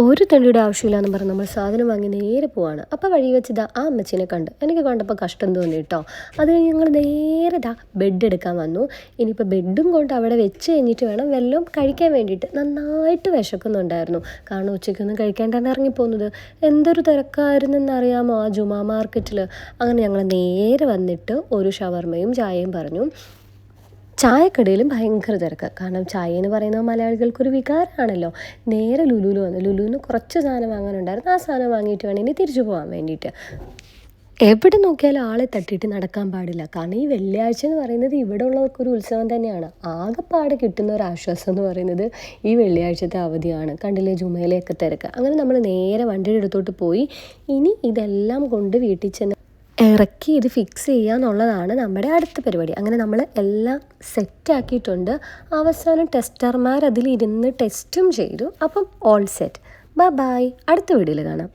ഒരു തെണ്ടിയുടെ ആവശ്യമില്ലാന്ന് പറഞ്ഞ് നമ്മൾ സാധനം വാങ്ങി നേരെ പോവാണ്. അപ്പോൾ വഴി വെച്ച് ആ അമ്മച്ചീനെ കണ്ട് എനിക്ക് കണ്ടപ്പോൾ കഷ്ടം തോന്നി കേട്ടോ. അത് കഴിഞ്ഞ് ഞങ്ങൾ നേരെ ബെഡ് എടുക്കാൻ വന്നു. ഇനിയിപ്പോൾ ബെഡും കൊണ്ട് അവിടെ വെച്ച് കഴിഞ്ഞിട്ട് വേണം വല്ലതും കഴിക്കാൻ വേണ്ടിയിട്ട്. നന്നായിട്ട് വിശക്കുന്നുണ്ടായിരുന്നു, കാരണം ഉച്ചയ്ക്കൊന്നും കഴിക്കാണ്ടാണ് ഇറങ്ങിപ്പോകുന്നത്. എന്തൊരു തിരക്കായിരുന്നെന്നറിയാമോ ആ ജുമാ മാർക്കറ്റിൽ. അങ്ങനെ ഞങ്ങൾ നേരെ വന്നിട്ട് ഒരു ഷവർമയും ചായയും പറഞ്ഞു. ചായക്കടയിലും ഭയങ്കര തിരക്ക്, കാരണം ചായ എന്ന് പറയുന്നത് മലയാളികൾക്കൊരു വികാരമാണല്ലോ. നേരെ ലുലുവിൽ വന്നു. ലുലുവിന് കുറച്ച് സാധനം വാങ്ങാനുണ്ടായിരുന്നു. ആ സാധനം വാങ്ങിയിട്ട് വേണം ഇനി തിരിച്ചു പോകാൻ വേണ്ടിയിട്ട്. എവിടെ നോക്കിയാലും ആളെ തട്ടിയിട്ട് നടക്കാൻ പാടില്ല, കാരണം ഈ വെള്ളിയാഴ്ച എന്ന് പറയുന്നത് ഇവിടെ ഉള്ളവർക്കൊരു ഉത്സവം തന്നെയാണ്. ആകെപ്പാടെ കിട്ടുന്ന ഒരു ആശ്വാസം എന്ന് പറയുന്നത് ഈ വെള്ളിയാഴ്ചത്തെ അവധിയാണ്. കണ്ടില്ലേ ജുമയിലെയൊക്കെ തിരക്ക്. അങ്ങനെ നമ്മൾ നേരെ വണ്ടിയുടെ അടുത്തോട്ട് പോയി. ഇനി ഇതെല്ലാം കൊണ്ട് വീട്ടിൽ ചെന്ന് ഇറക്കി ഇത് ഫിക്സ് ചെയ്യുക എന്നുള്ളതാണ് നമ്മുടെ അടുത്ത പരിപാടി. അങ്ങനെ നമ്മൾ എല്ലാം സെറ്റാക്കിയിട്ടുണ്ട്. അവസാനം ടെസ്റ്റർമാർ അതിലിരുന്ന് ടെസ്റ്റും ചെയ്തു. അപ്പം ഓൾ സെറ്റ്. Bye bye. അടുത്ത വീഡിയോയിൽ കാണാം.